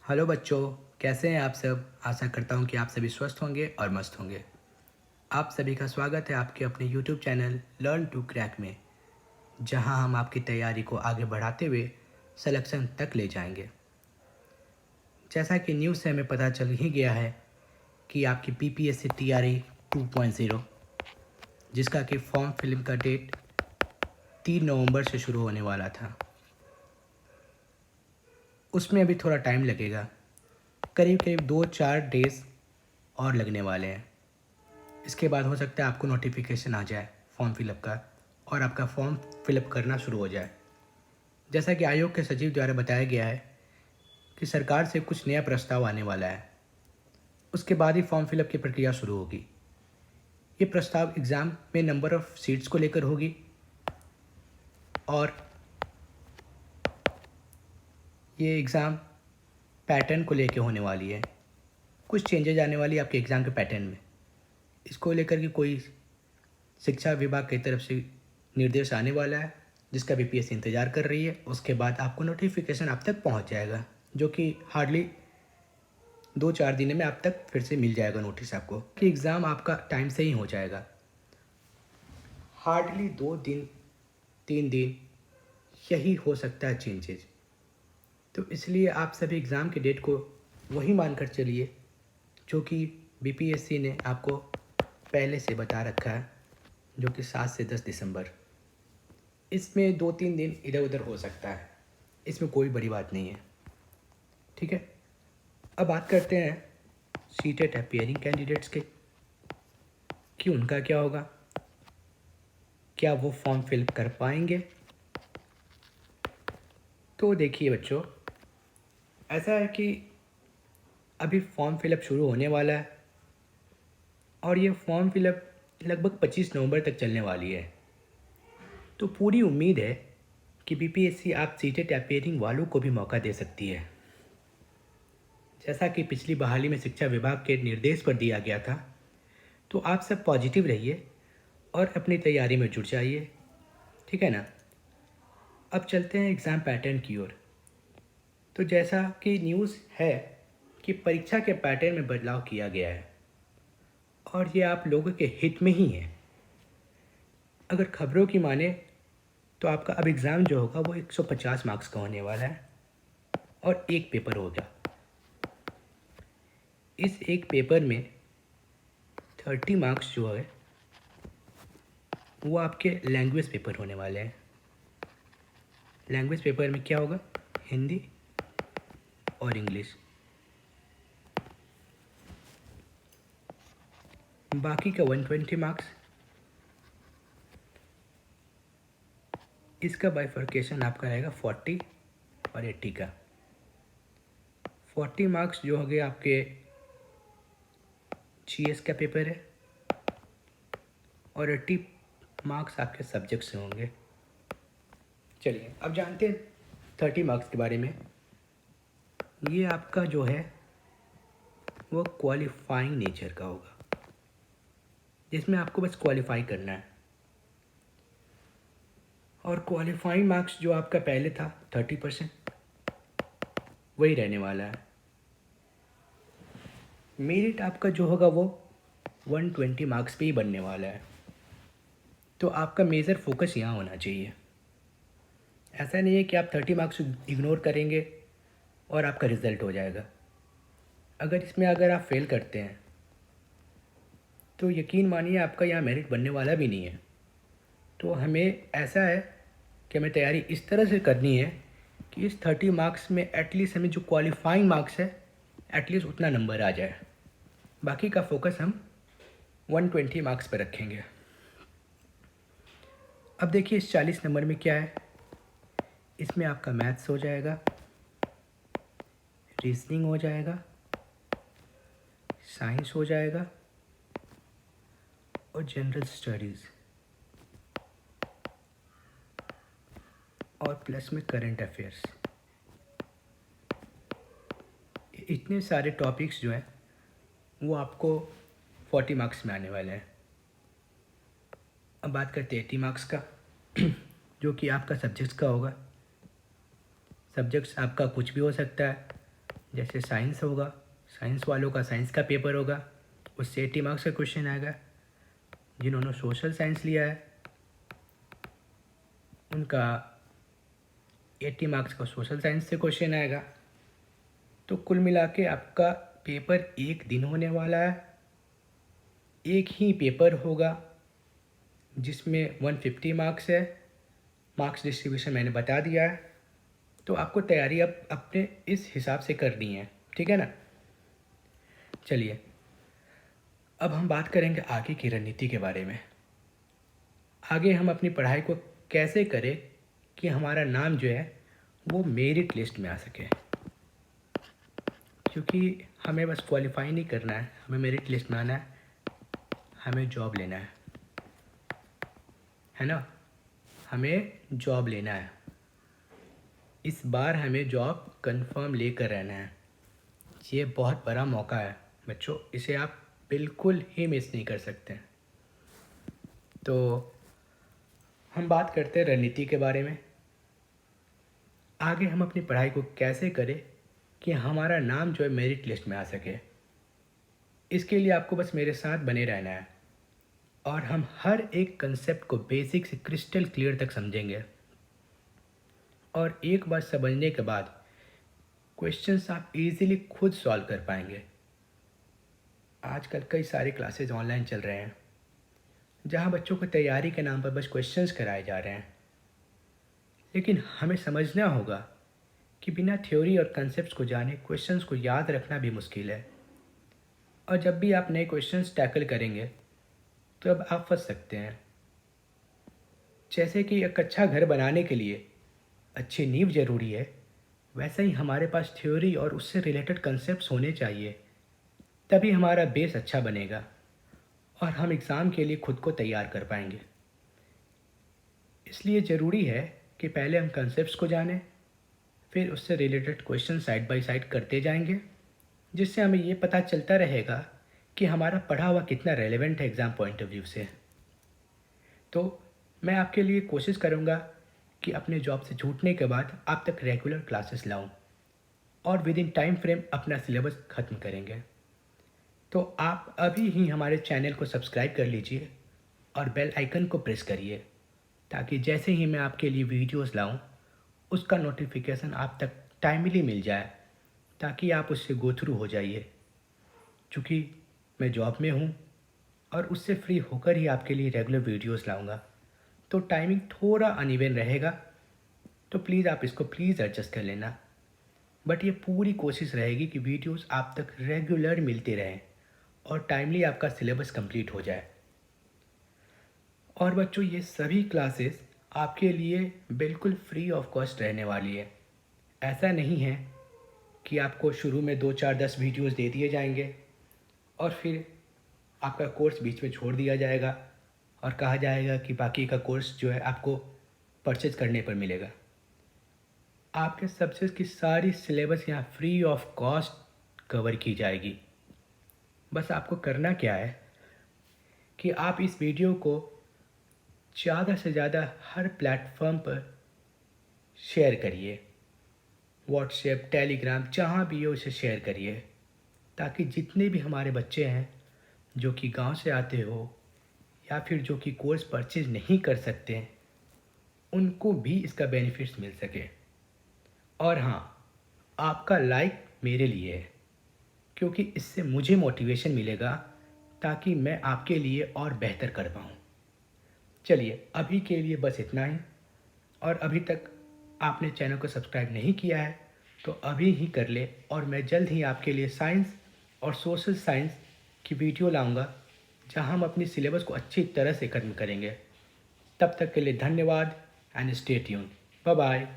Hello बच्चों, कैसे हैं आप सब। आशा करता हूं कि आप सभी स्वस्थ होंगे और मस्त होंगे। आप सभी का स्वागत है आपके अपने YouTube channel learn to crack में, जहां हम आपकी तैयारी को आगे बढ़ाते हुए सिलेक्शन तक ले जाएंगे। जैसा कि न्यूज़ से हमें पता चल ही गया है कि आपकी बीपीएससी टीआरई 2.0, जिसका कि फॉर्म फिलिंग का डेट 3 नवंबर से शुरू होने वाला था, उसमें अभी थोड़ा टाइम लगेगा। करीब करीब 2-4 डेज़ और लगने वाले हैं। इसके बाद हो सकता है आपको नोटिफिकेशन आ जाए फॉर्म फिलअप का और आपका फॉर्म फिलअप करना शुरू हो जाए। जैसा कि आयोग के सचिव द्वारा बताया गया है कि सरकार से कुछ नया प्रस्ताव आने वाला है, उसके बाद ही फॉर्म फिलअप की प्रक्रिया शुरू होगी। ये प्रस्ताव एग्ज़ाम में नंबर ऑफ़ सीट्स को लेकर होगी और ये एग्ज़ाम पैटर्न को लेकर होने वाली है। कुछ चेंजेज आने वाली है आपके एग्ज़ाम के पैटर्न में। इसको लेकर के कोई शिक्षा विभाग की तरफ से निर्देश आने वाला है, जिसका बीपीएससी इंतज़ार कर रही है। उसके बाद आपको नोटिफिकेशन आप तक पहुंच जाएगा, जो कि हार्डली 2-4 दिन में आप तक फिर से मिल जाएगा नोटिस आपको कि एग्ज़ाम आपका टाइम से ही हो जाएगा। हार्डली 2 दिन 3 दिन यही हो सकता है चेंजेज। तो इसलिए आप सभी एग्ज़ाम के डेट को वही मानकर चलिए जो कि बीपीएससी ने आपको पहले से बता रखा है, जो कि 7 से 10 दिसंबर। इसमें 2-3 दिन इधर उधर हो सकता है, इसमें कोई बड़ी बात नहीं है। ठीक है, अब बात करते हैं सीटेट अपीयरिंग कैंडिडेट्स के कि उनका क्या होगा, क्या वो फॉर्म फिल कर पाएंगे। तो देखिए बच्चों, ऐसा है कि अभी फॉर्म फिलअप शुरू होने वाला है और ये फॉर्म फिलअप लगभग 25 नवंबर तक चलने वाली है। तो पूरी उम्मीद है कि बीपीएससी आप सीटेट अपीयरिंग वालों को भी मौका दे सकती है, जैसा कि पिछली बहाली में शिक्षा विभाग के निर्देश पर दिया गया था। तो आप सब पॉजिटिव रहिए और अपनी तैयारी में जुट जाइए, ठीक है ना। अब चलते हैं एग्ज़ाम पैटर्न की ओर। तो जैसा कि न्यूज़ है कि परीक्षा के पैटर्न में बदलाव किया गया है और ये आप लोगों के हित में ही है। अगर खबरों की माने तो आपका अब एग्ज़ाम जो होगा वो 150 मार्क्स का होने वाला है और एक पेपर होगा। इस एक पेपर में 30 मार्क्स जो है वो आपके लैंग्वेज पेपर होने वाले हैं। लैंग्वेज पेपर में क्या होगा, हिंदी और इंग्लिश। बाकी का 120 मार्क्स, इसका बाइफर्केशन आपका रहेगा 40 और 80 का। 40 मार्क्स जो हो गए आपके जीएस का पेपर है और 80 मार्क्स आपके सब्जेक्ट से होंगे। चलिए अब जानते हैं 30 मार्क्स के बारे में। ये आपका जो है वो क्वालिफाइंग नेचर का होगा, जिसमें आपको बस क्वालिफाई करना है। और क्वालिफाइंग मार्क्स जो आपका पहले था 30%, वही रहने वाला है। मेरिट आपका जो होगा वो 120 मार्क्स पे ही बनने वाला है। तो आपका मेजर फोकस यहाँ होना चाहिए। ऐसा नहीं है कि आप 30 मार्क्स इग्नोर करेंगे और आपका रिज़ल्ट हो जाएगा। अगर आप फेल करते हैं तो यकीन मानिए आपका यहाँ मेरिट बनने वाला भी नहीं है। तो हमें ऐसा है कि हमें तैयारी इस तरह से करनी है कि इस 30 मार्क्स में एटलीस्ट हमें जो क्वालिफाइंग मार्क्स है एटलीस्ट उतना नंबर आ जाए। बाकी का फोकस हम 120 मार्क्स पर रखेंगे। अब देखिए इस 40 नंबर में क्या है। इसमें आपका मैथ्स हो जाएगा, रीजनिंग हो जाएगा, साइंस हो जाएगा और जनरल स्टडीज़ और प्लस में करंट अफेयर्स। इतने सारे टॉपिक्स जो हैं वो आपको 40 मार्क्स में आने वाले हैं। अब बात करते हैं 80 मार्क्स का, जो कि आपका सब्जेक्ट्स का होगा। सब्जेक्ट्स आपका कुछ भी हो सकता है, जैसे साइंस होगा, साइंस वालों का साइंस का पेपर होगा, उससे 80 मार्क्स का क्वेश्चन आएगा। जिन्होंने सोशल साइंस लिया है उनका 80 मार्क्स का सोशल साइंस से क्वेश्चन आएगा। तो कुल मिला के आपका पेपर एक दिन होने वाला है। एक ही पेपर होगा जिसमें 150 मार्क्स है। मार्क्स डिस्ट्रीब्यूशन मैंने बता दिया है। तो आपको तैयारी अब अपने इस हिसाब से करनी है, ठीक है ना। चलिए अब हम बात करेंगे आगे की रणनीति के बारे में। आगे हम अपनी पढ़ाई को कैसे करें कि हमारा नाम जो है वो मेरिट लिस्ट में आ सके, क्योंकि हमें बस क्वालिफाई नहीं करना है, हमें मेरिट लिस्ट में आना है, हमें जॉब लेना है ना। हमें जॉब लेना है, इस बार हमें जॉब कंफर्म लेकर रहना है। ये बहुत बड़ा मौका है बच्चों, इसे आप बिल्कुल ही मिस नहीं कर सकते। तो हम बात करते हैं रणनीति के बारे में। आगे हम अपनी पढ़ाई को कैसे करें कि हमारा नाम जो है मेरिट लिस्ट में आ सके। इसके लिए आपको बस मेरे साथ बने रहना है और हम हर एक कंसेप्ट को बेसिक से क्रिस्टल क्लियर तक समझेंगे। और एक बार समझने के बाद क्वेश्चंस आप इजीली खुद सॉल्व कर पाएंगे। आजकल कई सारे क्लासेस ऑनलाइन चल रहे हैं जहां बच्चों को तैयारी के नाम पर बस क्वेश्चंस कराए जा रहे हैं, लेकिन हमें समझना होगा कि बिना थ्योरी और कंसेप्ट्स को जाने क्वेश्चंस को याद रखना भी मुश्किल है। और जब भी आप नए क्वेश्चंस टैकल करेंगे तो अब आप फंस सकते हैं। जैसे कि एक अच्छा घर बनाने के लिए अच्छी नींव ज़रूरी है, वैसे ही हमारे पास थ्योरी और उससे रिलेटेड कंसेप्ट्स होने चाहिए, तभी हमारा बेस अच्छा बनेगा और हम एग्ज़ाम के लिए खुद को तैयार कर पाएंगे। इसलिए ज़रूरी है कि पहले हम कंसेप्ट्स को जानें, फिर उससे related question side by side करते जाएंगे, जिससे हमें ये पता चलता रहेगा कि हमारा पढ़ा हुआ कितना रेलेवेंट है एग्ज़ाम पॉइंट ऑफ व्यू से। तो मैं आपके लिए कोशिश करूँगा कि अपने जॉब से छूटने के बाद आप तक रेगुलर क्लासेस लाऊं और विद इन टाइम फ्रेम अपना सिलेबस ख़त्म करेंगे। तो आप अभी ही हमारे चैनल को सब्सक्राइब कर लीजिए और बेल आइकन को प्रेस करिए, ताकि जैसे ही मैं आपके लिए वीडियोस लाऊं उसका नोटिफिकेशन आप तक टाइमली मिल जाए, ताकि आप उससे गो थ्रू हो जाइए। चूँकि मैं जॉब में हूँ और उससे फ्री होकर ही आपके लिए रेगुलर वीडियोस लाऊंगा, तो टाइमिंग थोड़ा अनइवन रहेगा। तो प्लीज़ आप इसको प्लीज़ एडजस्ट कर लेना। बट ये पूरी कोशिश रहेगी कि वीडियोस आप तक रेगुलर मिलते रहें और टाइमली आपका सिलेबस कंप्लीट हो जाए। और बच्चों ये सभी क्लासेस आपके लिए बिल्कुल फ्री ऑफ कॉस्ट रहने वाली है। ऐसा नहीं है कि आपको शुरू में 2 4 10 वीडियोस दे दिए जाएंगे और फिर आपका कोर्स बीच में छोड़ दिया जाएगा और कहा जाएगा कि बाकी का कोर्स जो है आपको परचेज करने पर मिलेगा। आपके सब्जेक्ट की सारी सिलेबस यहाँ फ्री ऑफ कॉस्ट कवर की जाएगी। बस आपको करना क्या है कि आप इस वीडियो को ज़्यादा से ज़्यादा हर प्लेटफॉर्म पर शेयर करिए, व्हाट्सएप, टेलीग्राम, जहाँ भी हो उसे शेयर करिए, ताकि जितने भी हमारे बच्चे हैं जो कि गांव से आते हो या फिर जो कि कोर्स परचेज नहीं कर सकते हैं, उनको भी इसका बेनिफिट्स मिल सके। और हाँ, आपका लाइक मेरे लिए है, क्योंकि इससे मुझे मोटिवेशन मिलेगा ताकि मैं आपके लिए और बेहतर कर पाऊँ। चलिए अभी के लिए बस इतना ही। और अभी तक आपने चैनल को सब्सक्राइब नहीं किया है तो अभी ही कर ले, और मैं जल्द ही आपके लिए साइंस और सोशल साइंस की वीडियो लाऊंगा जहां हम अपनी सिलेबस को अच्छी तरह से खत्म करेंगे। तब तक के लिए धन्यवाद and stay tune. Bye bye.